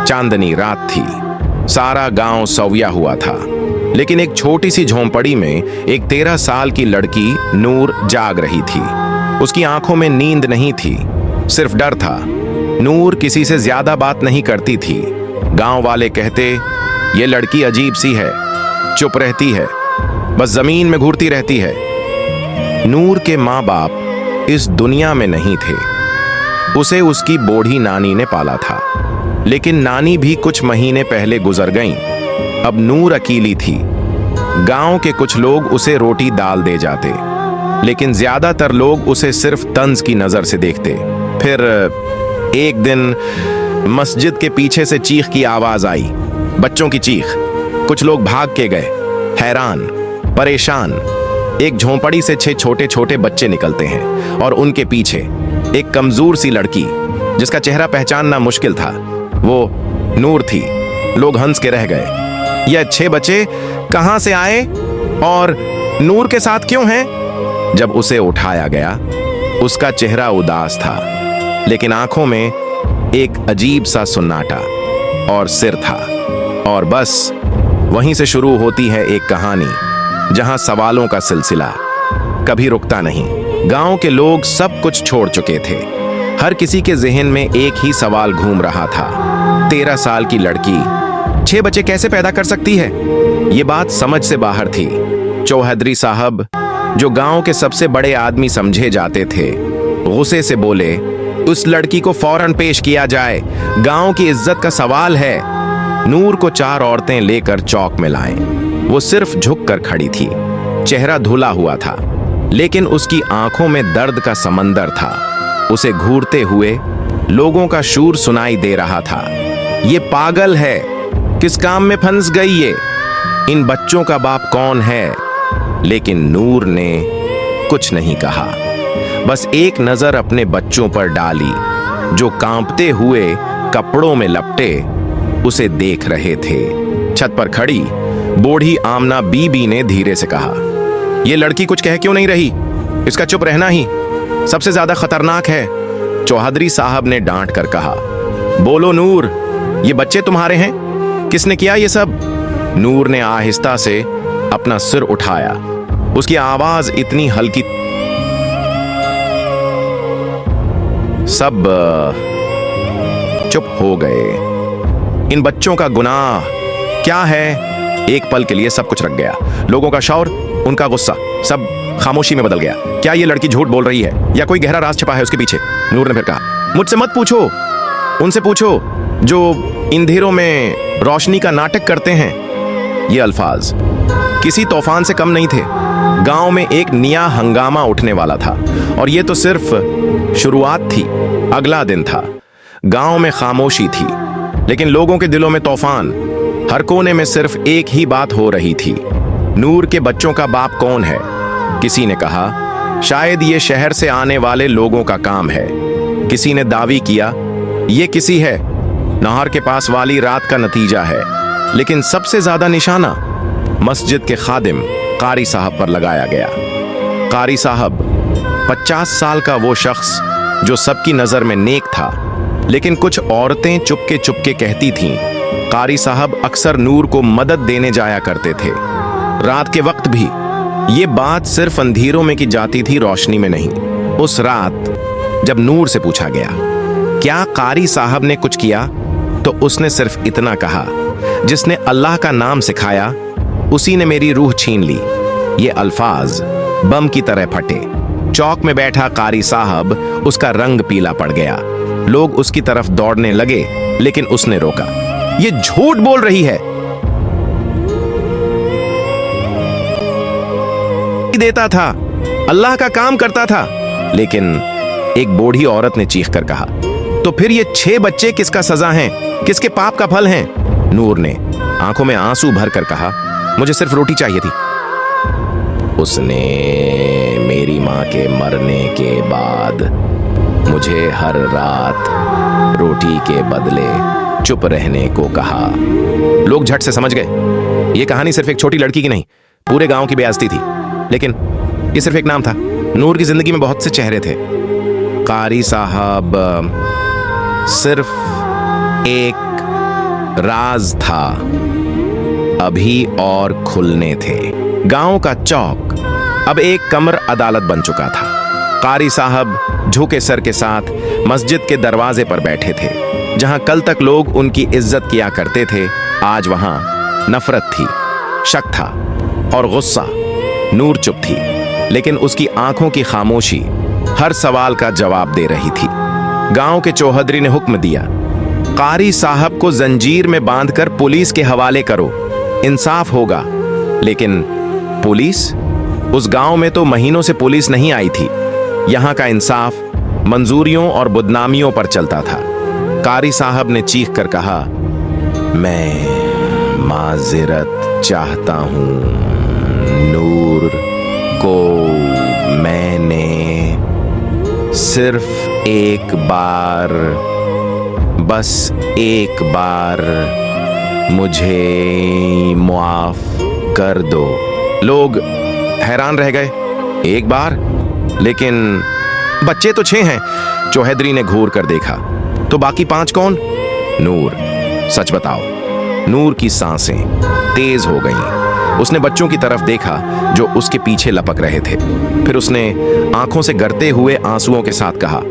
चांदनी रात थी। सारा गांव सौया हुआ था, लेकिन एक छोटी सी झोंपड़ी में एक 13 साल की लड़की नूर जाग रही थी। उसकी आंखों में नींद नहीं थी, सिर्फ डर था। नूर किसी से ज्यादा बात नहीं करती थी। गांव वाले कहते, ये लड़की अजीब सी है, चुप रहती है, बस जमीन में घूरती रहती है। नूर के माँ बाप इस दुनिया में नहीं थे। उसे उसकी बूढ़ी नानी ने पाला था, लेकिन नानी भी कुछ महीने पहले गुजर गईं। अब नूर अकेली थी। गांव के कुछ लोग उसे रोटी दाल दे जाते, लेकिन ज्यादातर लोग उसे सिर्फ तंज की नजर से देखते। फिर एक दिन मस्जिद के पीछे से चीख की आवाज आई, बच्चों की चीख। कुछ लोग भाग के गए, हैरान, परेशान। एक झोंपड़ी से 6 छोटे छोटे बच्चे निकलते हैं और उनके पीछे एक कमजोर सी लड़की जिसका चेहरा पहचानना मुश्किल था। वो नूर थी। लोग हंस के रह गए। ये 6 बच्चे कहां से आए और नूर के साथ क्यों हैं? जब उसे उठाया गया, उसका चेहरा उदास था, लेकिन आंखों में एक अजीब सा सुन्नाटा और सिर था। और बस वहीं से शुरू होती है एक कहानी जहां सवालों का सिलसिला कभी रुकता नहीं। गांव के लोग सब कुछ छोड़ चुके थे। हर किसी के जहन में एक ही सवाल घूम रहा था, 13 साल की लड़की 6 बच्चे कैसे पैदा कर सकती है? ये बात समझ से बाहर थी। चौहद्री साहब, जो गांव के सबसे बड़े आदमी समझे जाते थे, गुस्से से बोले, उस लड़की को फौरन पेश किया जाए, गांव की इज्जत का सवाल है। नूर को 4 औरतें लेकर चौक में लाएं। वो सिर्फ झुक कर खड़ी थी, चेहरा धुला हुआ था, लेकिन उसकी आंखों में दर्द का समंदर था। उसे घूरते हुए लोगों का शूर सुनाई दे रहा था, ये पागल है, किस काम में फंस गई ये? इन बच्चों का बाप कौन है? लेकिन नूर ने कुछ नहीं कहा, बस एक नजर अपने बच्चों पर डाली, जो कांपते हुए कपड़ों में लपटे उसे देख रहे थे। छत पर खड़ी बूढ़ी आमना बीबी ने धीरे से कहा, ये लड़की कुछ कह क्यों नहीं रही? इसका चुप रहना ही सबसे ज्यादा खतरनाक है। चौहद्री साहब ने डांट कर कहा, बोलो नूर, ये बच्चे तुम्हारे हैं? किसने किया ये सब? नूर ने आहिस्ता से अपना सिर उठाया। उसकी आवाज इतनी हल्की, सब चुप हो गए। इन बच्चों का गुनाह क्या है? एक पल के लिए सब कुछ रख गया। लोगों का शौर, उनका गुस्सा, सब खामोशी में बदल गया। क्या ये लड़की झूठ बोल रही है या कोई गहरा राज छिपा है उसके पीछे? नूर ने फिर कहा, मुझसे मत पूछो, उनसे पूछो जो अंधेरों में रोशनी का नाटक करते हैं। ये अल्फाज किसी तूफान से कम नहीं थे। गांव में एक नया हंगामा उठने वाला था, और ये तो सिर्फ शुरुआत थी। अगला दिन था। गांव में खामोशी थी, लेकिन लोगों के दिलों में तूफान। हर कोने में सिर्फ एक ही बात हो रही थी, नूर के बच्चों का बाप कौन है? किसी ने कहा, शायद ये शहर से आने वाले लोगों का काम है। किसी ने दावी किया, ये किसी है, नहर के पास वाली रात का नतीजा है। लेकिन सबसे ज्यादा निशाना मस्जिद के खादिम कारी साहब पर लगाया गया। कारी साहब, 50 साल का वो शख्स जो सबकी नजर में नेक था, लेकिन कुछ औरतें चुपके चुपके कहती थीं, कारी साहब अक्सर नूर को मदद देने जाया करते थे, रात के वक्त भी। ये बात सिर्फ अंधेरों में की जाती थी, रोशनी में नहीं। उस रात जब नूर से पूछा गया, क्या कारी साहब ने कुछ किया, तो उसने सिर्फ इतना कहा, जिसने अल्लाह का नाम सिखाया उसी ने मेरी रूह छीन ली। ये अल्फाज बम की तरह फटे। चौक में बैठा कारी साहब, उसका रंग पीला पड़ गया। लोग उसकी तरफ दौड़ने लगे, लेकिन उसने रोका। ये झूठ बोल रही है, देता था, अल्लाह का काम करता था। लेकिन एक बूढ़ी औरत ने चीख कर कहा, तो फिर ये 6 बच्चे किसका सजा हैं? किसके पाप का फल हैं? नूर ने आंखों में आंसू भरकर कहा, मुझे सिर्फ रोटी चाहिए थी। उसने मेरी मां के मरने के बाद मुझे हर रात रोटी के बदले चुप रहने को कहा। लोग झट से समझ गए, ये कहानी सिर्फ एक छोटी लड़की की नहीं, पूरे गांव की बेइज्जती थी। लेकिन ये सिर्फ एक नाम था। नूर की जिंदगी में बहुत से चेहरे थे। कारी साहब सिर्फ एक राज था अभी और खुलने थे। गांव का चौक अब एक कमर अदालत बन चुका था। कारी साहब झुके सर के साथ मस्जिद के दरवाजे पर बैठे थे। जहां कल तक लोग उनकी इज्जत किया करते थे, आज वहां नफरत थी, शक था और गुस्सा। नूर चुप थी, लेकिन उसकी आंखों की खामोशी हर सवाल का जवाब दे रही थी। गांव के चौहद्री ने हुक्म दिया, कारी साहब को जंजीर में बांधकर पुलिस के हवाले करो, इंसाफ होगा। लेकिन पुलिस? उस गांव में तो महीनों से पुलिस नहीं आई थी। यहां का इंसाफ मंजूरियों और बदनामियों पर चलता था। कारी साहब ने चीख कर कहा, मैं माजिरत चाहता हूं नूर को मैंने सिर्फ एक बार, बस एक बार मुझे मुआफ कर दो। लोग हैरान रह गए। एक बार? लेकिन बच्चे तो 6 हैं। चौहद्री ने घूर कर देखा, तो बाकी 5 कौन? नूर, सच बताओ। नूर की सांसें तेज हो गईं। उसने बच्चों की तरफ देखा जो उसके पीछे लपक रहे थे। फिर उसने आंखों से गरते हुए आंसुओं के साथ कहा,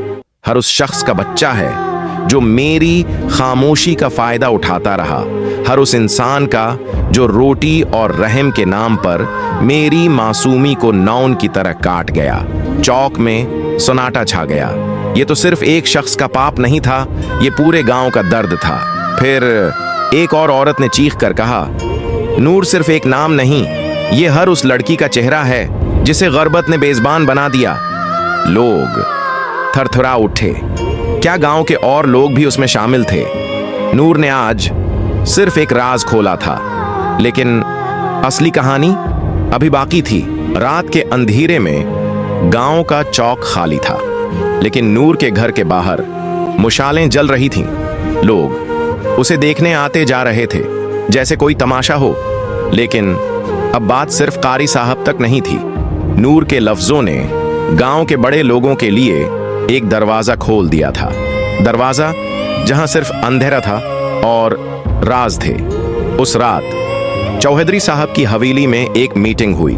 हर उस शख्स का बच्चा है जो मेरी खामोशी का फायदा उठाता रहा, हर उस इंसान का जो रोटी और रहम के नाम पर मेरी मासूमी को नाउन की तरह काट गया। चौक में सन्नाटा छा गया। ये तो सिर्फ एक शख्स का पाप नहीं था, ये पूरे गांव का दर्द था। फिर एक और औरत ने चीख कर कहा, नूर सिर्फ एक नाम नहीं, ये हर उस लड़की का चेहरा है जिसे गरबत ने बेज़बान बना दिया। लोग थरथरा उठे। क्या गांव के और लोग भी उसमें शामिल थे? नूर ने आज सिर्फ एक राज खोला था, लेकिन असली कहानी अभी बाकी थी। रात के अंधेरे में गांव का चौक खाली था, लेकिन नूर के घर के बाहर मुशालें जल रही थीं। लोग उसे देखने आते जा रहे थे जैसे कोई तमाशा हो। लेकिन अब बात सिर्फ कारी साहब तक नहीं थी। नूर के लफ्जों ने गांव के बड़े लोगों के लिए एक दरवाजा खोल दिया था। दरवाजा जहां सिर्फ अंधेरा था और राज थे। उस रात चौहद्री साहब की हवेली में एक मीटिंग हुई।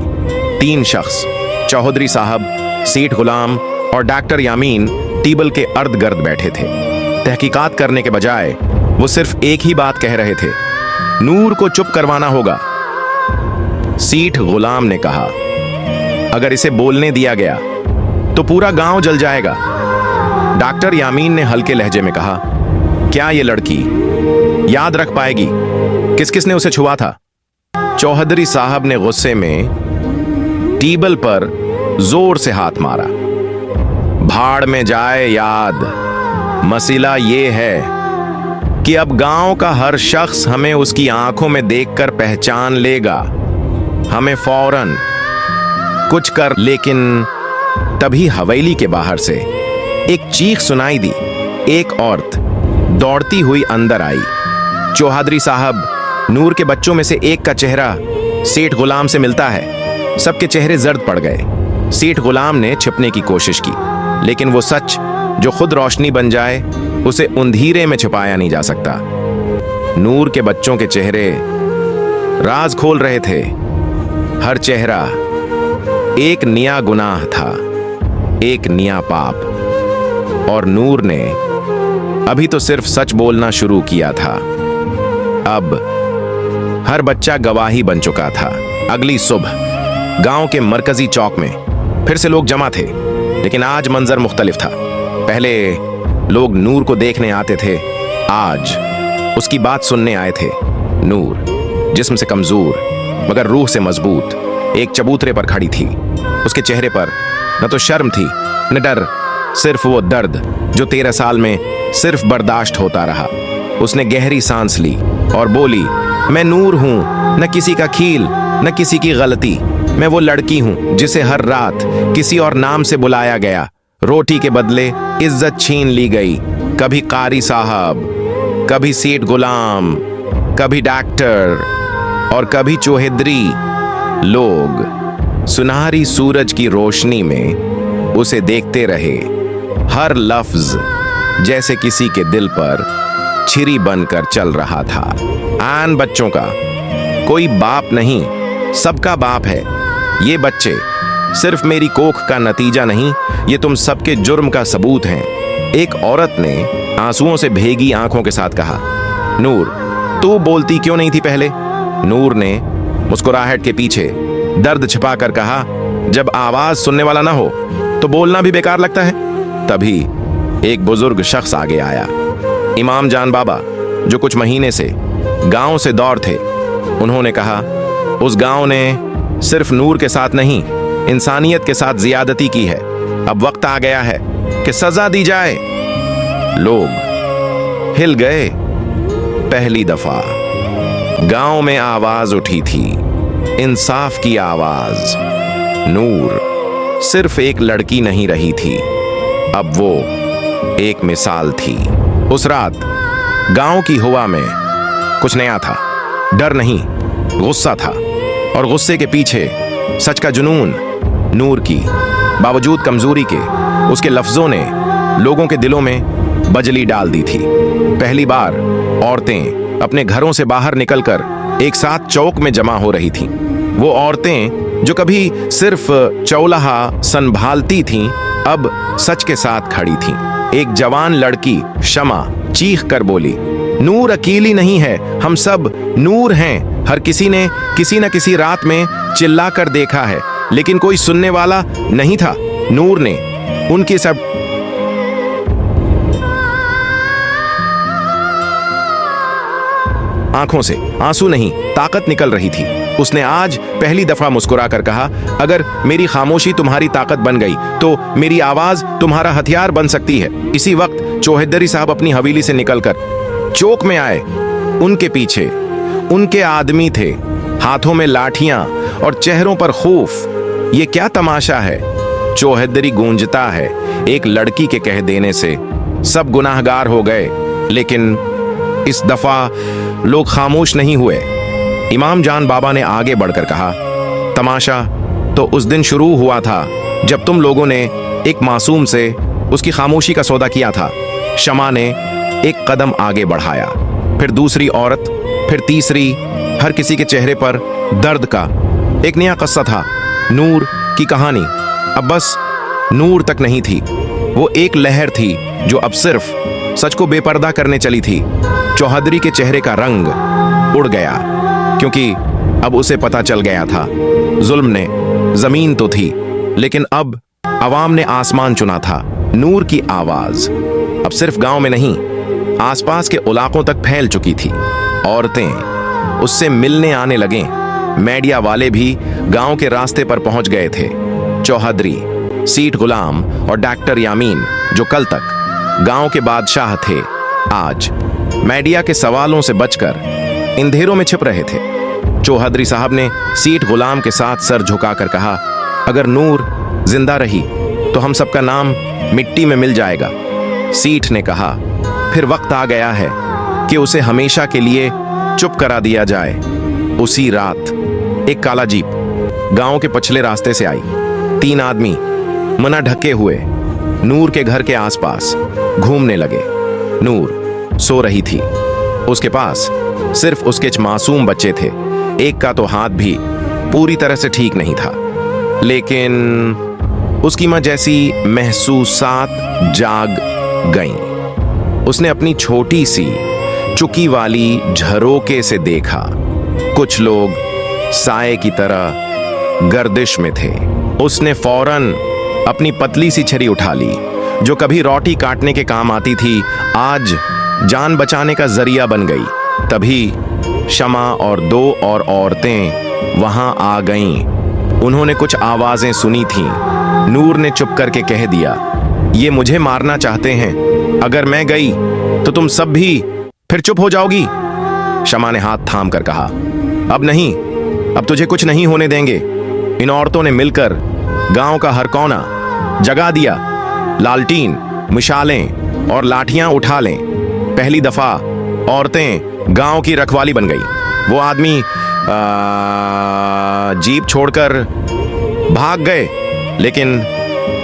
3 शख्स, चौहद्री साहब, सेठ गुलाम और डॉक्टर यामीन, टेबल के अर्द गर्द बैठे थे। तहकीकात करने के बजाय वो सिर्फ एक ही बात कह रहे थे, नूर को चुप करवाना होगा। सेठ गुलाम ने कहा, अगर इसे बोलने दिया गया तो पूरा गांव जल जाएगा। डॉक्टर यामीन ने हल्के लहजे में कहा, क्या ये लड़की याद रख पाएगी किस किस ने उसे छुआ था? चौहद्री साहब ने गुस्से में टेबल पर जोर से हाथ मारा। भाड़ में जाए याद। मसला ये है कि अब गांव का हर शख्स हमें उसकी आंखों में देखकर पहचान लेगा। हमें फौरन कुछ कर। लेकिन तभी हवेली के बाहर से एक चीख सुनाई दी। एक औरत दौड़ती हुई अंदर आई। चौहद्री साहब, नूर के बच्चों में से एक का चेहरा सेठ गुलाम से मिलता है। सबके चेहरे जर्द पड़ गए। सेठ गुलाम ने छिपने की कोशिश की, लेकिन वो सच जो खुद रोशनी बन जाए उसे अंधेरे में छिपाया नहीं जा सकता। नूर के बच्चों के चेहरे राज खोल रहे थे। हर चेहरा एक नया गुनाह था, एक नया पाप। और नूर ने अभी तो सिर्फ सच बोलना शुरू किया था। अब हर बच्चा गवाही बन चुका था। अगली सुबह गांव के मरकजी चौक में फिर से लोग जमा थे, लेकिन आज मंजर मुख्तलिफ था। पहले लोग नूर को देखने आते थे, आज उसकी बात सुनने आए थे। नूर जिस्म से कमजोर मगर रूह से मजबूत एक चबूतरे पर खड़ी थी। उसके चेहरे पर न तो शर्म थी न डर, सिर्फ वो दर्द जो 13 साल में सिर्फ बर्दाश्त होता रहा। उसने गहरी सांस ली और बोली, मैं नूर हूं, न किसी का खील न किसी की गलती। मैं वो लड़की हूं जिसे हर रात किसी और नाम से बुलाया गया, रोटी के बदले इज्जत छीन ली गई। कभी कारी साहब, कभी सेठ गुलाम, कभी डॉक्टर और कभी चौहद्री। लोग सुनहरी सूरज की रोशनी में उसे देखते रहे। हर लफ्ज जैसे किसी के दिल पर छिरी बनकर चल रहा था। आन बच्चों का कोई बाप नहीं, सबका बाप है। ये बच्चे सिर्फ मेरी कोख का नतीजा नहीं, ये तुम सबके जुर्म का सबूत हैं। एक औरत ने आंसुओं से भीगी आंखों के साथ कहा, नूर, तू बोलती क्यों नहीं थी पहले? नूर ने मुस्कुराहट के पीछे दर्द छिपाकर कहा, जब आवाज सुनने वाला ना हो तो बोलना भी बेकार लगता है। तभी एक बुजुर्ग शख्स आगे आया, इमाम जान बाबा, जो कुछ महीने से गांव से दौर थे। उन्होंने कहा, उस गांव ने सिर्फ नूर के साथ नहीं, इंसानियत के साथ जियादती की है। अब वक्त आ गया है कि सजा दी जाए। लोग हिल गए। पहली दफा गांव में आवाज उठी थी, इंसाफ की आवाज। नूर सिर्फ एक लड़की नहीं रही थी, अब वो एक मिसाल थी। उस रात गांव की हवा में कुछ नया था। डर नहीं, गुस्सा था, और गुस्से के पीछे सच का जुनून। नूर की बावजूद कमजोरी के उसके लफ्जों ने लोगों के दिलों में बजली डाल दी थी। पहली बार औरतें अपने घरों से बाहर निकलकर एक साथ चौक में जमा हो रही थीं। वो औरतें जो कभी सिर्फ चौलाहा संभालती थीं, अब सच के साथ खड़ी थीं। एक जवान लड़की शमा चीख कर बोली, नूर अकेली नहीं है, हम सब नूर हैं। हर किसी ने किसी न किसी रात में चिल्लाकर देखा है, लेकिन कोई सुनने वाला नहीं था। नूर ने उनकी सब आंखों से आंसू नहीं, ताकत निकल रही थी। उसने आज पहली दफा मुस्कुराकर कहा, अगर मेरी खामोशी तुम्हारी ताकत बन गई तो मेरी आवाज तुम्हारा हथियार बन सकती है। इसी वक्त चौहद्दरी साहब अपनी हवेली से निकलकर चौक में आए। उनके पीछे उनके आदमी थे, हाथों में लाठियां और चेहरों पर खौफ। ये क्या तमाशा है? चौहद्दरी गूंजता है। एक लड़की के कह देने से सब गुनाहगार हो गए, लेकिन इस दफा लोग खामोश नहीं हुए। इमाम जान बाबा ने आगे बढ़कर कहा, तमाशा तो उस दिन शुरू हुआ था जब तुम लोगों ने एक मासूम से उसकी खामोशी का सौदा किया था। शमा ने एक कदम आगे बढ़ाया, फिर दूसरी औरत, फिर तीसरी। हर किसी के चेहरे पर दर्द का एक नया किस्सा था। नूर की कहानी अब बस नूर तक नहीं थी, वो एक लहर थी जो अब सिर्फ सच को बेपर्दा करने चली थी। चौहद्दरी के चेहरे का रंग उड़ गया, क्योंकि अब उसे पता चल गया था, जुल्म ने जमीन तो थी, लेकिन अब अवाम ने आसमान चुना था। नूर की आवाज अब सिर्फ गांव में नहीं, आसपास के इलाकों तक फैल चुकी थी। औरतें उससे मिलने आने लगे। मीडिया वाले भी गांव के रास्ते पर पहुंच गए थे। चौहद्दरी, सीठ गुलाम और डॉक्टर यामीन, जो कल तक गांव के बादशाह थे, आज मीडिया के सवालों से बचकर अंधेरों में छिप रहे थे। चौहद्दरी साहब ने सीठ गुलाम के साथ सर झुकाकर कहा, अगर नूर जिंदा रही तो हम सबका नाम मिट्टी में मिल जाएगा। सीठ ने कहा, फिर वक्त आ गया है कि उसे हमेशा के लिए चुप करा दिया जाए। उसी रात एक काला जीप गांव के पछले रास्ते से आई। 3 आदमी मना ढके हुए नूर के घर के आसपास घूमने लगे। नूर सो रही थी। उसके पास सिर्फ उसके मासूम बच्चे थे। एक का तो हाथ भी पूरी तरह से ठीक नहीं था, लेकिन उसकी मां जैसी महसूसात जाग गईं। उसने अपनी छोटी सी चुकी वाली झरोके से देखा। कुछ लोग साए की तरह गर्दिश में थे। उसने फौरन अपनी पतली सी छरी उठा ली, जो कभी रोटी काटने के काम आती थी, आज जान बचाने का जरिया बन गई। तभी शमा और 2 और औरतें वहां आ गईं। उन्होंने कुछ आवाजें सुनी थीं। नूर ने चुप करके कह दिया, ये मुझे मारना चाहते हैं। अगर मैं गई तो तुम सब भी फिर चुप हो जाओगी। शमा ने हाथ थाम कर कहा, अब नहीं, अब तुझे कुछ नहीं होने देंगे। इन औरतों ने मिलकर गांव का हर कोना जगा दिया। लालटीन, मिसालें और लाठियां उठा लें। पहली दफा औरतें गांव की रखवाली बन गई। वो आदमी जीप छोड़कर भाग गए, लेकिन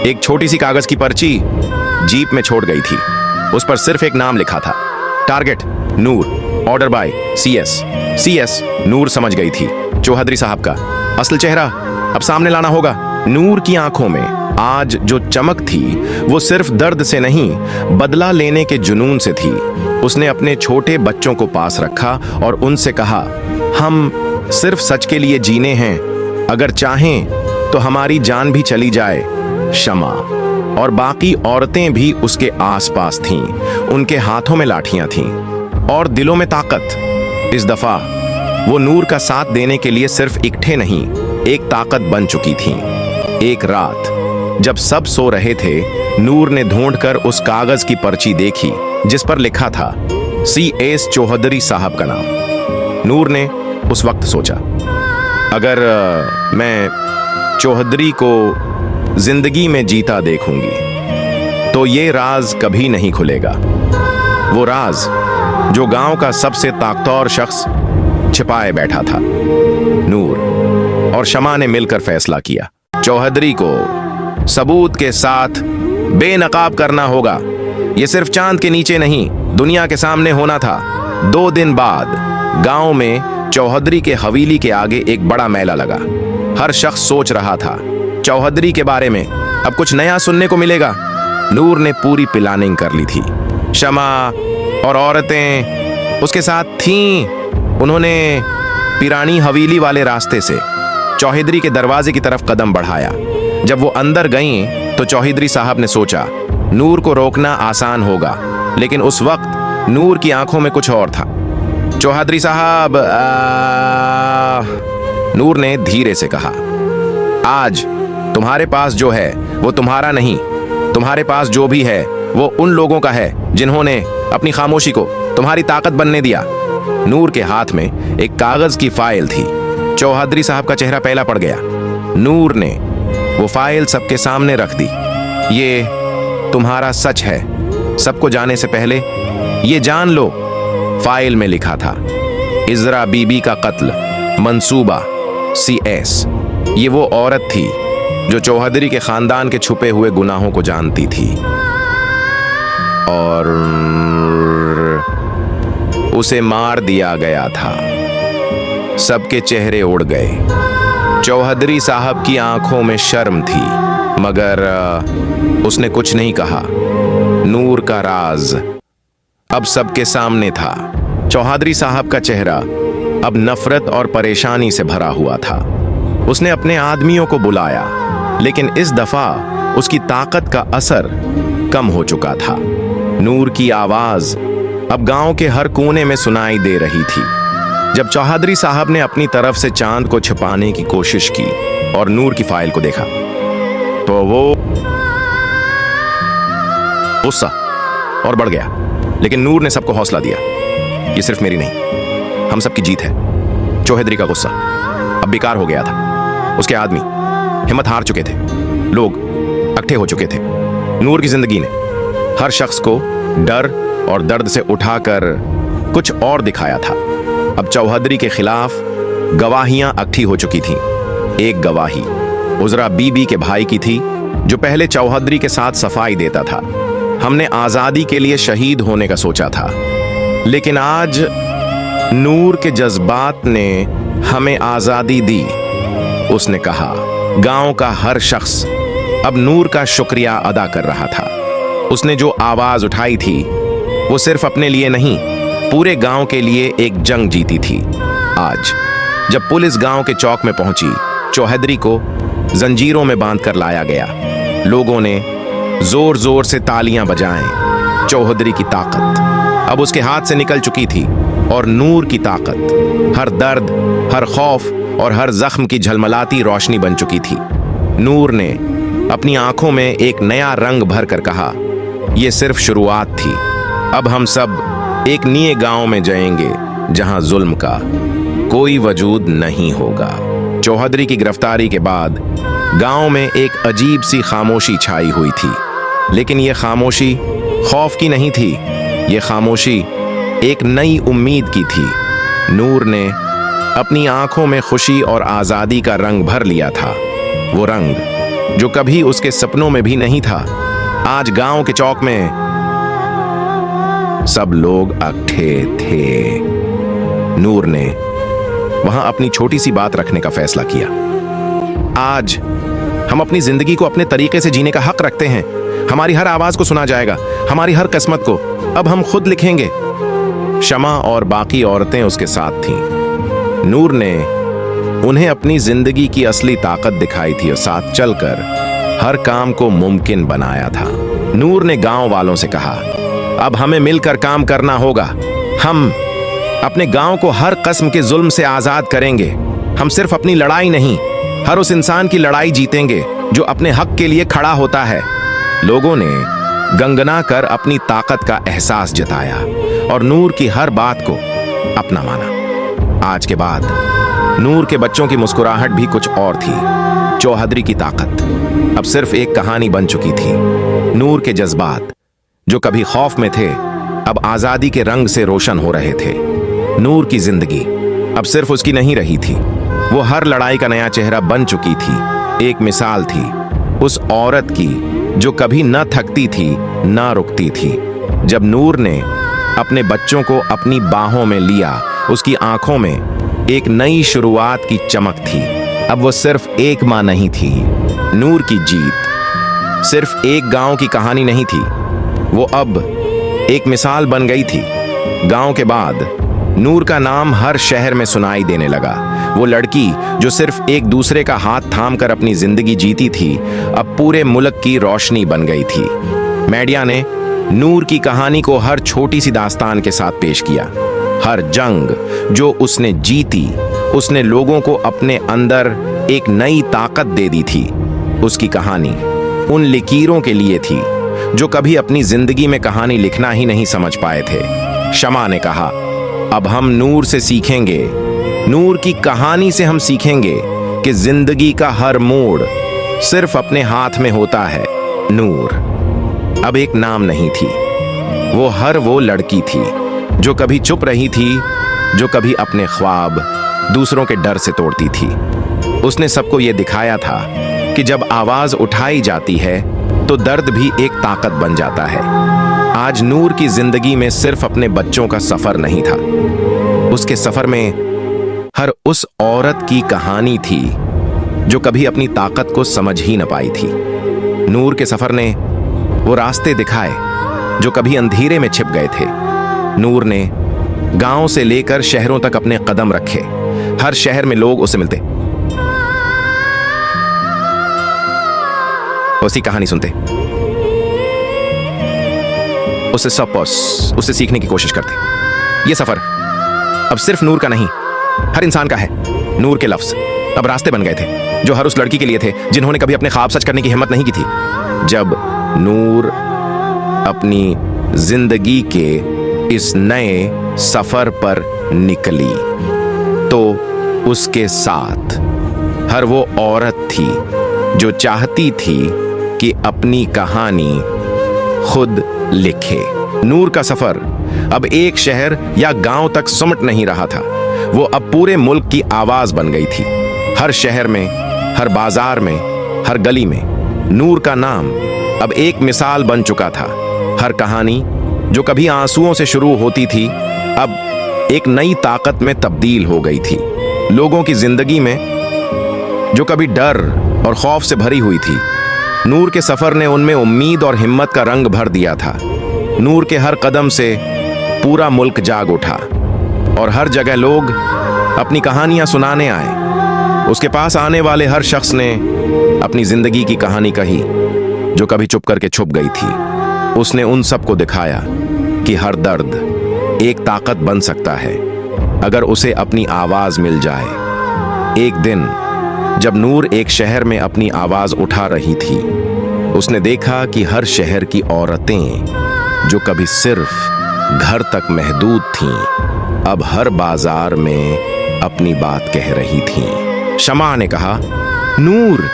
एक छोटी सी कागज की पर्ची जीप में छोड़ गई थी। उस पर सिर्फ एक नाम लिखा था, target Noor, order by CS. CS Noor समझ गई थी, चौधरी साहब का असल चेहरा अब सामने लाना होगा। नूर की आंखों में आज जो चमक थी वो सिर्फ दर्द से नहीं, बदला लेने के जुनून से थी। उसने अपने छोटे बच्चों को पास रखा और उनसे कहा, हम सिर्फ सच के लिए जीने हैं, अगर चाहें तो हमारी जान भी चली जाए। शमा और बाकी औरतें भी उसके आसपास थीं, उनके हाथों में लाठियां थीं और दिलों में ताकत। इस दफा वो नूर का साथ देने के लिए सिर्फ इकट्ठे नहीं, एक ताकत बन चुकी थीं। एक रात जब सब सो रहे थे, नूर ने ढूंढकर उस कागज की पर्ची देखी जिस पर लिखा था सीएस चौधरी साहब का नाम। नूर ने उस वक्त सोचा, अगर मैं चौधरी को जिंदगी में जीता देखूंगी तो ये राज कभी नहीं खुलेगा। वो राज जो गांव का सबसे ताकतवर शख्स छिपाए बैठा था। नूर और शमा ने मिलकर फैसला किया, चौधरी को सबूत के साथ बेनकाब करना होगा। ये सिर्फ चांद के नीचे नहीं, दुनिया के सामने होना था। 2 दिन बाद गांव में चौधरी के हवेली के आगे एक बड़ा मेला लगा। हर शख्स सोच रहा था चौधरी के बारे में अब कुछ नया सुनने को मिलेगा। नूर ने पूरी प्लानिंग कर ली थी, शमा और औरतें उसके साथ थीं। उन्होंने पिरानी हवेली वाले रास्ते से चौधरी के दरवाजे की तरफ कदम बढ़ाया। जब वो अंदर गईं तो चौधरी साहब ने सोचा नूर को रोकना आसान होगा, लेकिन उस वक्त नूर की आंखों में कुछ और था। चौधरी साहब, नूर ने धीरे से कहा, आज तुम्हारे पास जो है वो तुम्हारा नहीं, तुम्हारे पास जो भी है वो उन लोगों का है जिन्होंने अपनी खामोशी को तुम्हारी ताकत बनने दिया। नूर के हाथ में एक कागज की फाइल थी। चौधरी साहब का चेहरा पहला पड़ गया। नूर ने वो फाइल सबके सामने रख दी। ये तुम्हारा सच है, सबको जाने से पहले ये जान लो। फाइल में लिखा था, इजरा बीबी का कत्ल, मंसूबा सीएस। ये वो औरत थी जो चौधरी के खानदान के छुपे हुए गुनाहों को जानती थी और उसे मार दिया गया था। सबके चेहरे उड़ गए। चौधरी साहब की आंखों में शर्म थी, मगर उसने कुछ नहीं कहा। नूर का राज अब सबके सामने था। चौधरी साहब का चेहरा अब नफरत और परेशानी से भरा हुआ था। उसने अपने आदमियों को बुलाया, लेकिन इस दफा उसकी ताकत का असर कम हो चुका था। नूर की आवाज अब गांव के हर कोने में सुनाई दे रही थी। जब चौधरी साहब ने अपनी तरफ से चांद को छिपाने की कोशिश की और नूर की फाइल को देखा तो वो गुस्सा और बढ़ गया। लेकिन नूर ने सबको हौसला दिया, ये सिर्फ मेरी नहीं, हम सबकी जीत है। चौधरी का गुस्सा अब बेकार हो गया था। उसके आदमी हिम्मत हार चुके थे, लोग इकट्ठे हो चुके थे। नूर की जिंदगी ने हर शख्स को डर और दर्द से उठाकर कुछ और दिखाया था। अब चौधरी के खिलाफ गवाहियां इकट्ठी हो चुकी थीं। एक गवाही उजरा बीबी के भाई की थी, जो पहले चौधरी के साथ सफाई देता था। हमने आजादी के लिए शहीद होने का सोचा था, लेकिन आज नूर के जज्बात ने हमें आजादी दी, उसने कहा। गांव का हर शख्स अब नूर का शुक्रिया अदा कर रहा था। उसने जो आवाज उठाई थी वो सिर्फ अपने लिए नहीं, पूरे गांव के लिए एक जंग जीती थी। आज जब पुलिस गांव के चौक में पहुंची, चौधरी को जंजीरों में बांधकर लाया गया। लोगों ने जोर जोर से तालियां बजाएं। चौधरी की ताकत अब उसके हाथ से निकल चुकी थी और नूर की ताकत हर दर्द, हर खौफ और हर जख्म की झलमलाती रोशनी बन चुकी थी। नूर ने अपनी आंखों में एक नया रंग भर कर कहा, यह सिर्फ शुरुआत थी। अब हम सब एक नए गांव में जाएंगे जहां जुल्म का कोई वजूद नहीं होगा। चौधरी की गिरफ्तारी के बाद गांव में एक अजीब सी खामोशी छाई हुई थी, लेकिन यह खामोशी खौफ की नहीं थी, यह खामोशी एक नई उम्मीद की थी। नूर ने अपनी आंखों में खुशी और आजादी का रंग भर लिया था, वो रंग जो कभी उसके सपनों में भी नहीं था। आज गांव के चौक में सब लोग अकठे थे। नूर ने वहां अपनी छोटी सी बात रखने का फैसला किया। आज हम अपनी जिंदगी को अपने तरीके से जीने का हक रखते हैं। हमारी हर आवाज को सुना जाएगा, हमारी हर किस्मत को अब हम खुद लिखेंगे। शमा और बाकी औरतें उसके साथ थीं। नूर ने उन्हें अपनी जिंदगी की असली ताकत दिखाई थी और साथ चलकर हर काम को मुमकिन बनाया था। नूर ने गांव वालों से कहा, अब हमें मिलकर काम करना होगा। हम अपने गांव को हर किस्म के जुल्म से आजाद करेंगे। हम सिर्फ अपनी लड़ाई नहीं, हर उस इंसान की लड़ाई जीतेंगे जो अपने हक के लिए खड़ा होता है। लोगों ने गंगना कर अपनी ताकत का एहसास जताया और नूर की हर बात को अपना माना। आज के बाद नूर के बच्चों की मुस्कुराहट भी कुछ और थी। चौहद्री की ताकत अब सिर्फ एक कहानी बन चुकी थी। नूर के जज्बात जो कभी खौफ में थे अब आजादी के रंग से रोशन हो रहे थे। नूर की जिंदगी अब सिर्फ उसकी नहीं रही थी, वो हर लड़ाई का नया चेहरा बन चुकी थी। एक मिसाल थी उस औरत की जो कभी न थकती थी न रुकती थी। जब नूर ने अपने बच्चों को अपनी बाहों में लिया, उसकी आंखों में एक नई शुरुआत की चमक थी। अब वो सिर्फ एक मां नहीं थी। नूर की जीत सिर्फ एक गांव की कहानी नहीं थी, वो अब एक मिसाल बन गई थी। गांव के बाद नूर का नाम हर शहर में सुनाई देने लगा। वो लड़की जो सिर्फ एक दूसरे का हाथ थामकर अपनी जिंदगी जीती थी, अब पूरे मुल्क की रोशनी बन गई थी। मीडिया ने नूर की कहानी को हर छोटी सी दास्तान के साथ पेश किया। हर जंग जो उसने जीती, उसने लोगों को अपने अंदर एक नई ताकत दे दी थी। उसकी कहानी उन लकीरों के लिए थी जो कभी अपनी जिंदगी में कहानी लिखना ही नहीं समझ पाए थे। शमा ने कहा, अब हम नूर से सीखेंगे, नूर की कहानी से हम सीखेंगे कि जिंदगी का हर मोड़ सिर्फ अपने हाथ में होता है। नूर अब एक नाम नहीं थी, वो लड़की थी जो कभी चुप रही थी, जो कभी अपने ख्वाब दूसरों के डर से तोड़ती थी। उसने सबको यह दिखाया था कि जब आवाज उठाई जाती है तो दर्द भी एक ताकत बन जाता है। आज नूर की जिंदगी में सिर्फ अपने बच्चों का सफर नहीं था, उसके सफर में हर उस औरत की कहानी थी जो कभी अपनी ताकत को समझ ही न पाई थी। नूर के सफर ने वो रास्ते दिखाए जो कभी अंधेरे में छिप गए थे। नूर ने गांव से लेकर शहरों तक अपने कदम रखे। हर शहर में लोग उसे मिलते, उसकी कहानी सुनते, उससे सीखने की कोशिश करते। ये सफर अब सिर्फ नूर का नहीं, हर इंसान का है। नूर के लफ्ज अब रास्ते बन गए थे जो हर उस लड़की के लिए थे जिन्होंने कभी अपने ख्वाब सच करने की हिम्मत नहीं की थी। जब नूर अपनी जिंदगी के इस नए सफर पर निकली तो उसके साथ हर वो औरत थी जो चाहती थी कि अपनी कहानी खुद लिखे। नूर का सफर अब एक शहर या गांव तक सिमट नहीं रहा था, वो अब पूरे मुल्क की आवाज बन गई थी। हर शहर में, हर बाजार में, हर गली में नूर का नाम अब एक मिसाल बन चुका था। हर कहानी जो कभी आंसुओं से शुरू होती थी अब एक नई ताकत में तब्दील हो गई थी। लोगों की जिंदगी में जो कभी डर और खौफ से भरी हुई थी, नूर के सफर ने उनमें उम्मीद और हिम्मत का रंग भर दिया था। नूर के हर कदम से पूरा मुल्क जाग उठा और हर जगह लोग अपनी कहानियां सुनाने आए। उसके पास आने वाले हर शख्स ने अपनी जिंदगी की कहानी कही जो कभी चुप करके छुप गई थी। उसने उन सबको दिखाया कि हर दर्द एक ताकत बन सकता है अगर उसे अपनी आवाज मिल जाए। एक दिन जब नूर एक शहर में अपनी आवाज उठा रही थी, उसने देखा कि हर शहर की औरतें जो कभी सिर्फ घर तक महदूद थीं, अब हर बाजार में अपनी बात कह रही थीं। शमा ने कहा, नूर,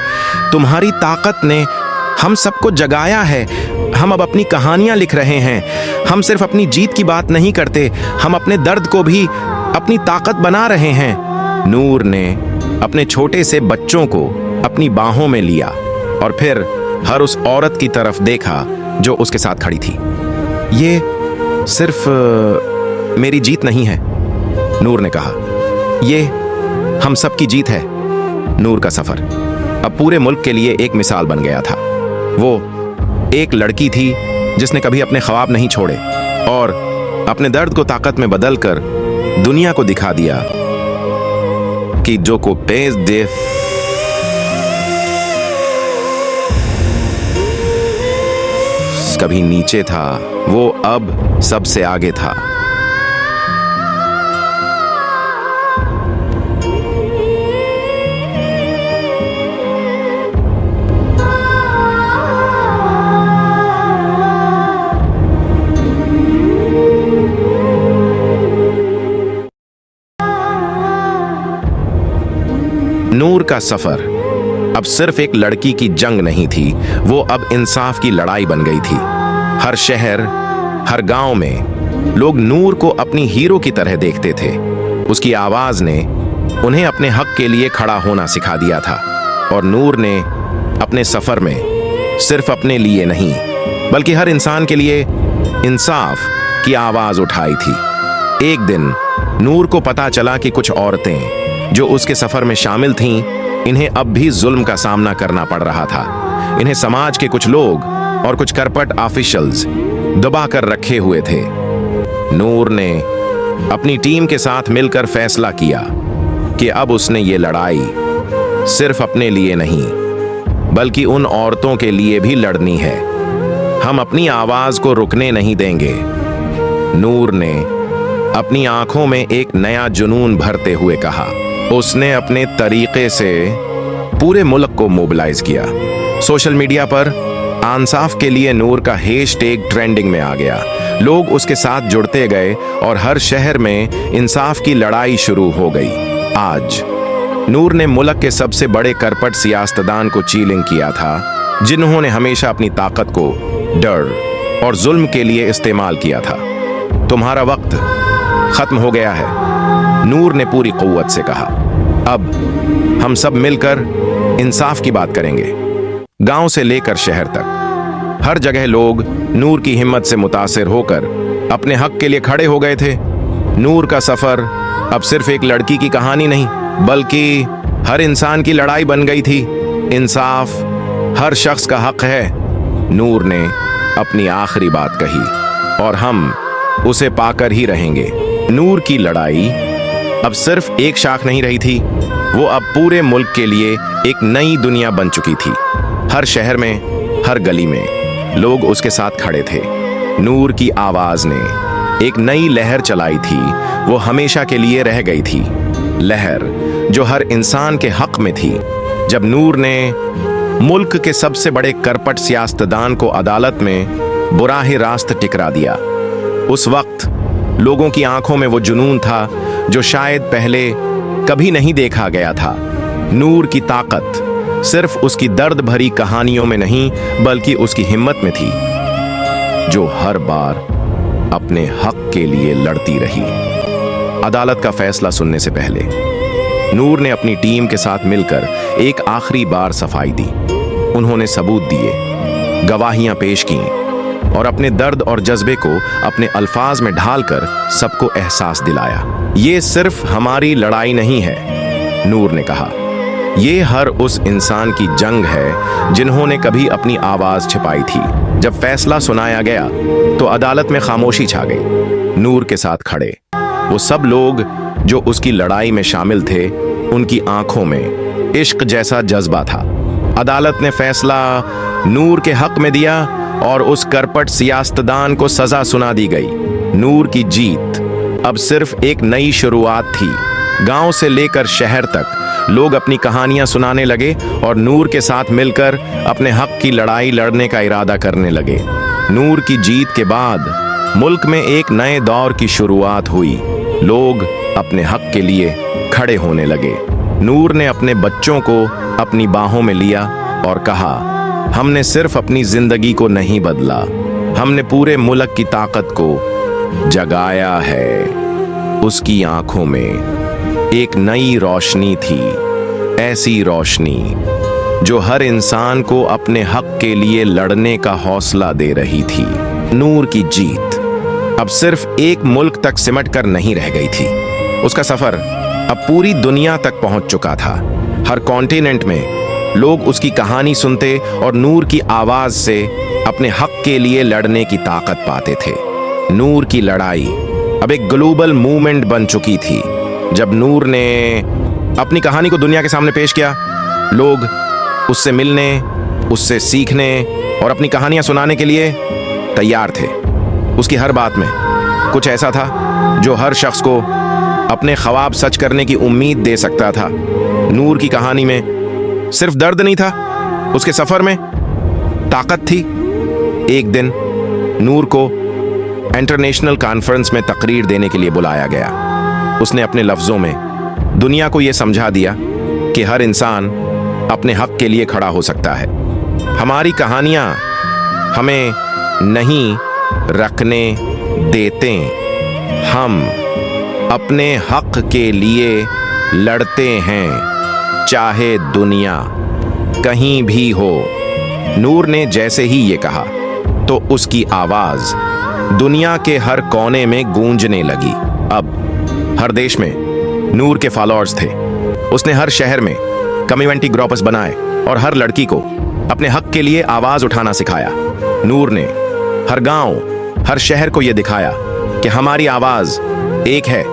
तुम्हारी ताकत ने हम सबको जगाया है। हम अब अपनी कहानियां लिख रहे हैं। हम सिर्फ अपनी जीत की बात नहीं करते, हम अपने दर्द को भी अपनी ताकत बना रहे हैं। नूर ने अपने छोटे से बच्चों को अपनी बाहों में लिया और फिर हर उस औरत की तरफ देखा जो उसके साथ खड़ी थी। सिर्फ मेरी जीत नहीं है, नूर ने कहा। ये हम सब की जीत है। नूर का सफर अब पूरे मुल्क के लिए एक मिसाल बन गया था। वो एक लड़की थी जिसने कभी अपने ख्वाब नहीं छोड़े और अपने दर्द को ताकत में बदलकर दुनिया को दिखा दिया कि जो को पेज दे कभी नीचे था, वो अब सबसे आगे था। नूर का सफर अब सिर्फ एक लड़की की जंग नहीं थी, वो अब इंसाफ की लड़ाई बन गई थी। हर शहर, हर गांव में लोग नूर को अपनी हीरो की तरह देखते थे। उसकी आवाज ने उन्हें अपने हक के लिए खड़ा होना सिखा दिया था और नूर ने अपने सफर में सिर्फ अपने लिए नहीं बल्कि हर इंसान के लिए इंसाफ की आवाज उठाई थी। एक दिन नूर को पता चला कि कुछ औरतें जो उसके सफर में शामिल थीं, इन्हें अब भी जुल्म का सामना करना पड़ रहा था। इन्हें समाज के कुछ लोग और कुछ करपट ऑफिशियल्स दबा कर रखे हुए थे। नूर ने अपनी टीम के साथ मिलकर फैसला किया कि अब उसने ये लड़ाई सिर्फ अपने लिए नहीं बल्कि उन औरतों के लिए भी लड़नी है। हम अपनी आवाज को रुकने नहीं देंगे। नूर ने अपनी आंखों में एक नया जुनून भरते हुए कहा। उसने अपने तरीके से पूरे मुल्क को मोबिलाइज किया। सोशल मीडिया पर इंसाफ के लिए नूर का हैशटैग ट्रेंडिंग में आ गया। लोग उसके साथ जुड़ते गए और हर शहर में इंसाफ की लड़ाई शुरू हो गई। आज नूर ने मुल्क के सबसे बड़े करपट सियासतदान को चैलेंज किया था, जिन्होंने हमेशा अपनी ताकत को डर और जुल्म के लिए इस्तेमाल किया था। तुम्हारा वक्त खत्म हो गया है, नूर ने पूरी कुव्वत से कहा। अब हम सब मिलकर इंसाफ की बात करेंगे। गांव से लेकर शहर तक हर जगह लोग नूर की हिम्मत से मुतासिर होकर अपने हक के लिए खड़े हो गए थे। नूर का सफर अब सिर्फ एक लड़की की कहानी नहीं बल्कि हर इंसान की लड़ाई बन गई थी। इंसाफ हर शख्स का हक है, नूर ने अपनी आखिरी बात कही और हम उसे पाकर ही रहेंगे। नूर की लड़ाई अब सिर्फ एक शाख नहीं रही थी, वो अब पूरे मुल्क के लिए एक नई दुनिया बन चुकी थी। हर शहर में, हर गली में लोग उसके साथ खड़े थे। नूर की आवाज ने एक नई लहर चलाई थी, वो हमेशा के लिए रह गई थी। लहर जो हर इंसान के हक में थी। जब नूर ने मुल्क के सबसे बड़े करपट सियासतदान को अदालत में बुराहे रास्त टिकरा दिया, उस वक्त लोगों की आंखों में वो जुनून था जो शायद पहले कभी नहीं देखा गया था। नूर की ताकत सिर्फ उसकी दर्द भरी कहानियों में नहीं बल्कि उसकी हिम्मत में थी, जो हर बार अपने हक के लिए लड़ती रही। अदालत का फैसला सुनने से पहले नूर ने अपनी टीम के साथ मिलकर एक आखिरी बार सफाई दी। उन्होंने सबूत दिए, गवाहियां पेश की और अपने दर्द और जज्बे को अपने अल्फाज में ढालकर सबको एहसास दिलाया। ये सिर्फ हमारी लड़ाई नहीं है, नूर ने कहा, ये हर उस इंसान की जंग है जिन्होंने कभी अपनी आवाज छिपाई थी। जब फैसला सुनाया गया तो अदालत में खामोशी छा गई। नूर के साथ खड़े वो सब लोग जो उसकी लड़ाई में शामिल थे, उनकी आंखों में इश्क जैसा जज्बा था। अदालत ने फैसला नूर के हक में दिया और उस करपट सियासतदान को सजा सुना दी गई। नूर की जीत अब सिर्फ एक नई शुरुआत थी। गांव से लेकर शहर तक लोग अपनी कहानियां सुनाने लगे और नूर के साथ मिलकर अपने हक की लड़ाई लड़ने का इरादा करने लगे। नूर की जीत के बाद मुल्क में एक नए दौर की शुरुआत हुई। लोग अपने हक के लिए खड़े होने लगे। नूर ने अपने बच्चों को अपनी बाहों में लिया और कहा, हमने सिर्फ अपनी जिंदगी को नहीं बदला, हमने पूरे मुल्क की ताकत को जगाया है। उसकी आंखों में एक नई रोशनी थी, ऐसी रोशनी जो हर इंसान को अपने हक के लिए लड़ने का हौसला दे रही थी। नूर की जीत अब सिर्फ एक मुल्क तक सिमट कर नहीं रह गई थी। उसका सफर अब पूरी दुनिया तक पहुंच चुका था। हर कॉन्टिनेंट में लोग उसकी कहानी सुनते और नूर की आवाज से अपने हक के लिए लड़ने की ताकत पाते थे। नूर की लड़ाई अब एक ग्लोबल मूवमेंट बन चुकी थी। जब नूर ने अपनी कहानी को दुनिया के सामने पेश किया, लोग उससे मिलने, उससे सीखने और अपनी कहानियां सुनाने के लिए तैयार थे। उसकी हर बात में कुछ ऐसा था जो हर शख्स को अपने ख्वाब सच करने की उम्मीद दे सकता था। नूर की कहानी में सिर्फ दर्द नहीं था, उसके सफर में ताकत थी। एक दिन नूर को इंटरनेशनल कॉन्फ्रेंस में तकरीर देने के लिए बुलाया गया। उसने अपने लफ्जों में दुनिया को यह समझा दिया कि हर इंसान अपने हक के लिए खड़ा हो सकता है। हमारी कहानियां हमें नहीं रखने देते, हम अपने हक के लिए लड़ते हैं, चाहे दुनिया कहीं भी हो। नूर ने जैसे ही ये कहा तो उसकी आवाज दुनिया के हर कोने में गूंजने लगी। अब हर देश में नूर के फॉलोअर्स थे। उसने हर शहर में कम्युनिटी ग्रुप्स बनाए और हर लड़की को अपने हक के लिए आवाज उठाना सिखाया। नूर ने हर गांव, हर शहर को यह दिखाया कि हमारी आवाज एक है,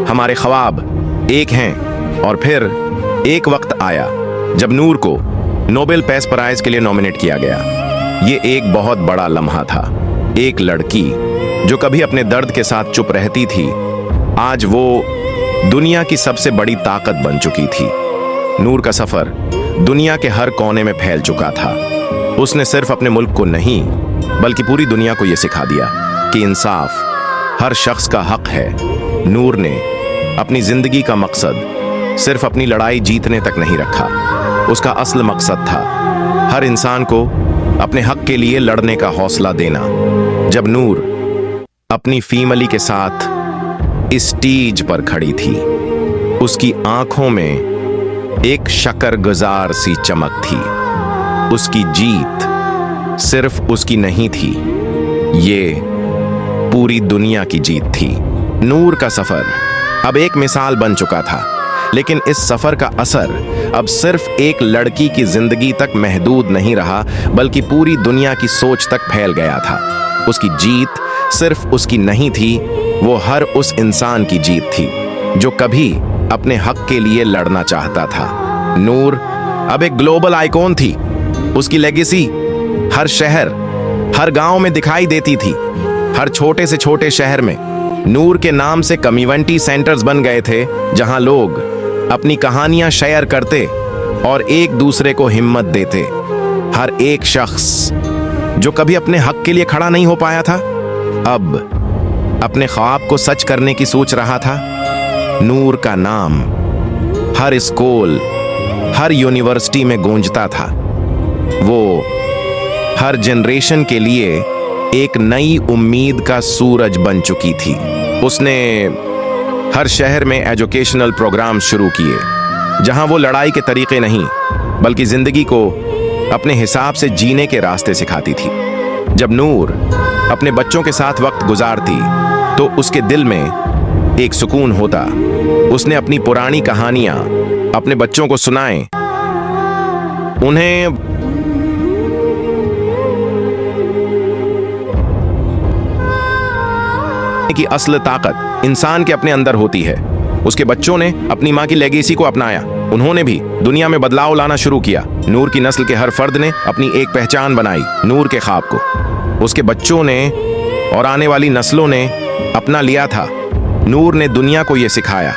हमारे ख्वाब एक हैं। और फिर एक वक्त आया जब नूर को नोबेल पीस प्राइज के लिए नॉमिनेट किया गया। ये एक बहुत बड़ा लम्हा था। एक लड़की जो कभी अपने दर्द के साथ चुप रहती थी, आज वो दुनिया की सबसे बड़ी ताकत बन चुकी थी। नूर का सफर दुनिया के हर कोने में फैल चुका था। उसने सिर्फ अपने मुल्क को नहीं बल्कि पूरी दुनिया को यह सिखा दिया कि इंसाफ हर शख्स का हक है। नूर ने अपनी जिंदगी का मकसद सिर्फ अपनी लड़ाई जीतने तक नहीं रखा। उसका असल मकसद था हर इंसान को अपने हक के लिए लड़ने का हौसला देना। जब नूर अपनी फीमली के साथ स्टेज पर खड़ी थी, उसकी आंखों में एक शकरगुजार सी चमक थी। उसकी जीत सिर्फ उसकी नहीं थी, ये पूरी दुनिया की जीत थी। नूर का सफर अब एक मिसाल बन चुका था, लेकिन इस सफर का असर अब सिर्फ एक लड़की की जिंदगी तक महदूद नहीं रहा, बल्कि पूरी दुनिया की सोच तक फैल गया था। उसकी जीत सिर्फ उसकी नहीं थी, वो हर उस इंसान की जीत थी जो कभी अपने हक के लिए लड़ना चाहता था। नूर अब एक ग्लोबल आइकॉन थी। उसकी लेगेसी हर शहर, हर गांव में दिखाई देती थी। हर छोटे से छोटे शहर में नूर के नाम से कम्युनिटी सेंटर्स बन गए थे, जहां लोग अपनी कहानियां शेयर करते और एक दूसरे को हिम्मत देते। हर एक शख्स जो कभी अपने हक के लिए खड़ा नहीं हो पाया था, अब अपने ख्वाब को सच करने की सोच रहा था। नूर का नाम हर स्कूल, हर यूनिवर्सिटी में गूंजता था। वो हर जनरेशन के लिए एक नई उम्मीद का सूरज बन चुकी थी। उसने हर शहर में एजुकेशनल प्रोग्राम शुरू किए, जहां वो लड़ाई के तरीके नहीं बल्कि जिंदगी को अपने हिसाब से जीने के रास्ते सिखाती थी। जब नूर अपने बच्चों के साथ वक्त गुजारती तो उसके दिल में एक सुकून होता। उसने अपनी पुरानी कहानियां अपने बच्चों को सुनाए, उन्हें की असल ताकत इंसान के अपने अंदर होती है। उसके बच्चों ने अपनी मां की लेगेसी को अपनाया। उन्होंने भी दुनिया में बदलाव लाना शुरू किया। नूर की नस्ल के हर फर्द ने अपनी एक पहचान बनाई, नूर के ख्वाब को। उसके बच्चों ने और आने वाली नस्लों ने अपना लिया था। नूर ने दुनिया को यह सिखाया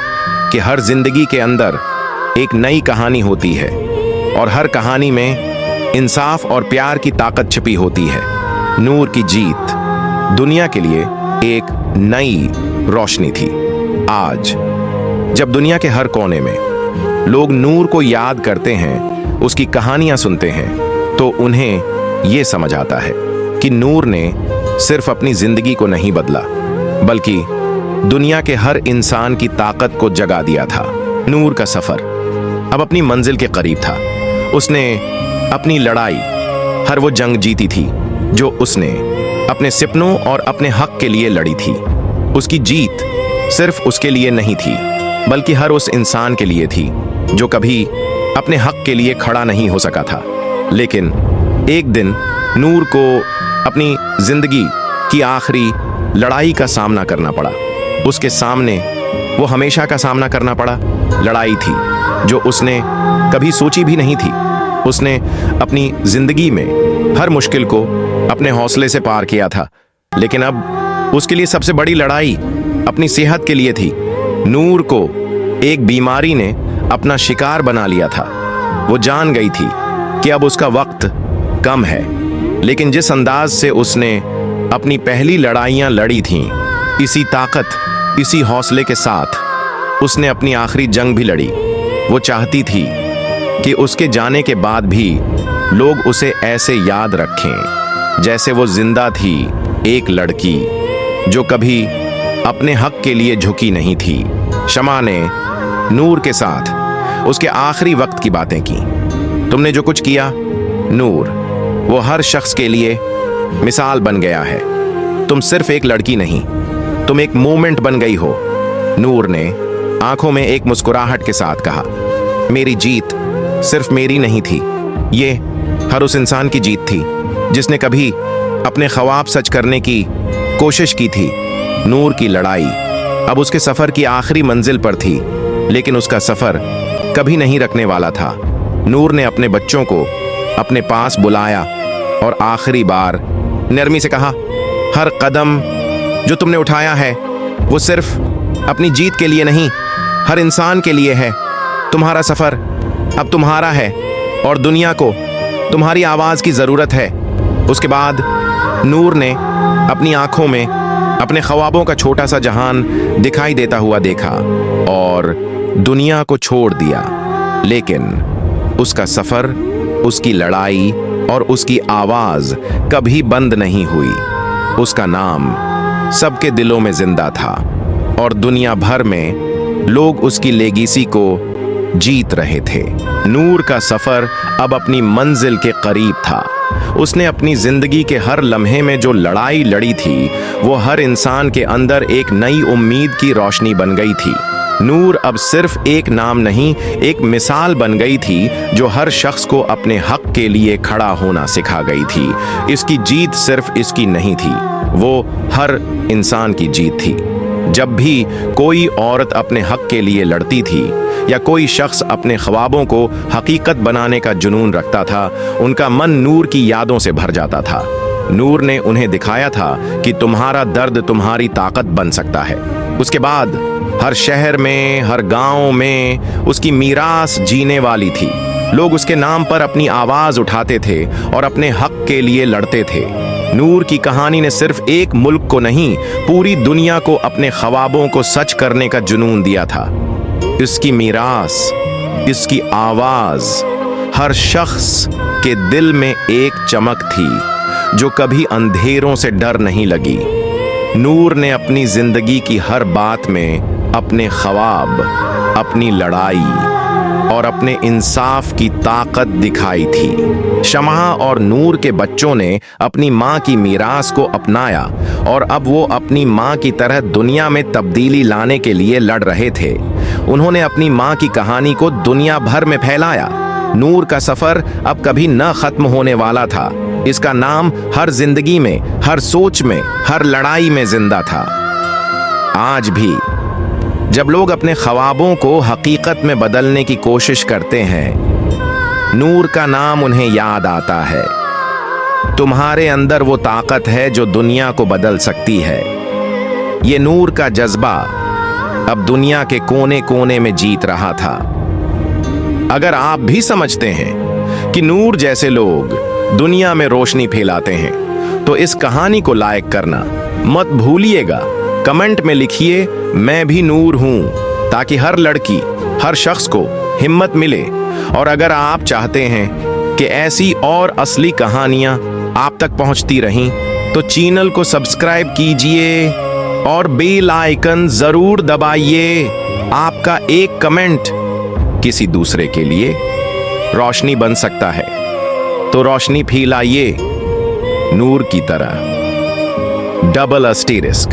कि हर जिंदगी के अंदर एक नई कहानी होती है और हर कहानी में इंसाफ और प्यार की ताकत छिपी होती है। नूर की जीत दुनिया के लिए एक नई रोशनी थी। आज जब दुनिया के हर कोने में लोग नूर को याद करते हैं, उसकी कहानियां सुनते हैं, तो उन्हें यह समझ आता है कि नूर ने सिर्फ अपनी जिंदगी को नहीं बदला, बल्कि दुनिया के हर इंसान की ताकत को जगा दिया था। नूर का सफर अब अपनी मंजिल के करीब था। उसने अपनी लड़ाई, हर वो जंग जीती थी जो उसने अपने सपनों और अपने हक के लिए लड़ी थी। उसकी जीत सिर्फ उसके लिए नहीं थी, बल्कि हर उस इंसान के लिए थी जो कभी अपने हक के लिए खड़ा नहीं हो सका था। लेकिन एक दिन नूर को अपनी जिंदगी की आखिरी लड़ाई का सामना करना पड़ा। उसके सामने वो हमेशा का सामना करना पड़ा लड़ाई थी जो उसने कभी सोची भी नहीं थी। उसने अपनी जिंदगी में हर मुश्किल को अपने हौसले से पार किया था, लेकिन अब उसके लिए सबसे बड़ी लड़ाई अपनी सेहत के लिए थी। नूर को एक बीमारी ने अपना शिकार बना लिया था। वो जान गई थी कि अब उसका वक्त कम है, लेकिन जिस अंदाज से उसने अपनी पहली लड़ाइयां लड़ी थीं, इसी ताकत, इसी हौसले के साथ उसने अपनी आखिरी जंग भी लड़ी। वो चाहती थी कि उसके जाने के बाद भी लोग उसे ऐसे याद रखें जैसे वो जिंदा थी, एक लड़की जो कभी अपने हक के लिए झुकी नहीं थी। शमा ने नूर के साथ उसके आखिरी वक्त की बातें की। तुमने जो कुछ किया नूर, वो हर शख्स के लिए मिसाल बन गया है। तुम सिर्फ एक लड़की नहीं, तुम एक मोमेंट बन गई हो। नूर ने आंखों में एक मुस्कुराहट के साथ कहा, मेरी जीत सिर्फ मेरी नहीं थी, ये हर उस इंसान की जीत थी जिसने कभी अपने ख्वाब सच करने की कोशिश की थी। नूर की लड़ाई अब उसके सफर की आखिरी मंजिल पर थी, लेकिन उसका सफर कभी नहीं रुकने वाला था। नूर ने अपने बच्चों को अपने पास बुलाया और आखिरी बार नरमी से कहा, हर कदम जो तुमने उठाया है वो सिर्फ अपनी जीत के लिए नहीं, हर इंसान के लिए है। तुम्हारा सफर अब तुम्हारा है और दुनिया को तुम्हारी आवाज की जरूरत है। उसके बाद नूर ने अपनी आंखों में अपने ख्वाबों का छोटा सा जहान दिखाई देता हुआ देखा और दुनिया को छोड़ दिया। लेकिन उसका सफर, उसकी लड़ाई और उसकी आवाज कभी बंद नहीं हुई। उसका नाम सबके दिलों में जिंदा था और दुनिया भर में लोग उसकी लेगेसी को जीत रहे थे। नूर का सफर अब अपनी मंजिल के करीब था। उसने अपनी जिंदगी के हर लम्हे में जो लड़ाई लड़ी थी, वो हर इंसान के अंदर एक नई उम्मीद की रोशनी बन गई थी। नूर अब सिर्फ एक नाम नहीं, एक मिसाल बन गई थी जो हर शख्स को अपने हक के लिए खड़ा होना सिखा गई थी। इसकी जीत सिर्फ इसकी नहीं थी, वो हर इंसान की जीत थी। जब भी कोई औरत अपने हक के लिए लड़ती थी या कोई शख्स अपने ख्वाबों को हकीकत बनाने का जुनून रखता था, उनका मन नूर की यादों से भर जाता था। नूर ने उन्हें दिखाया था कि तुम्हारा दर्द तुम्हारी ताकत बन सकता है। उसके बाद हर शहर में, हर गांव में उसकी मीरास जीने वाली थी। लोग उसके नाम पर अपनी आवाज उठाते थे और अपने हक के लिए लड़ते थे। नूर की कहानी ने सिर्फ एक मुल्क को नहीं, पूरी दुनिया को अपने ख्वाबों को सच करने का जुनून दिया था। इसकी मीरास, इसकी आवाज हर शख्स के दिल में एक चमक थी जो कभी अंधेरों से डर नहीं लगी। नूर ने अपनी जिंदगी की हर बात में अपने ख्वाब, अपनी लड़ाई और अपने इंसाफ की ताकत दिखाई थी। शमा और नूर के बच्चों ने अपनी माँ की मीरास को अपनाया और अब वो अपनी माँ की तरह दुनिया में तब्दीली लाने के लिए लड़ रहे थे। उन्होंने अपनी माँ की कहानी को दुनिया भर में फैलाया। नूर का सफर अब कभी न खत्म होने वाला था। इसका नाम हर जिंदगी में, हर सोच में, हर लड़ाई में जिंदा था। आज भी जब लोग अपने ख्वाबों को हकीकत में बदलने की कोशिश करते हैं, नूर का नाम उन्हें याद आता है। तुम्हारे अंदर वो ताकत है जो दुनिया को बदल सकती है। ये नूर का जज्बा अब दुनिया के कोने कोने में जीत रहा था। अगर आप भी समझते हैं कि नूर जैसे लोग दुनिया में रोशनी फैलाते हैं, तो इस कहानी को लाइक करना मत भूलिएगा। कमेंट में लिखिए, मैं भी नूर हूं, ताकि हर लड़की, हर शख्स को हिम्मत मिले। और अगर आप चाहते हैं कि ऐसी और असली कहानियां आप तक पहुंचती रहें, तो चैनल को सब्सक्राइब कीजिए और बेल आइकन जरूर दबाइए। आपका एक कमेंट किसी दूसरे के लिए रोशनी बन सकता है, तो रोशनी फैलाइए नूर की तरह। डबल अस्टेरिस्क।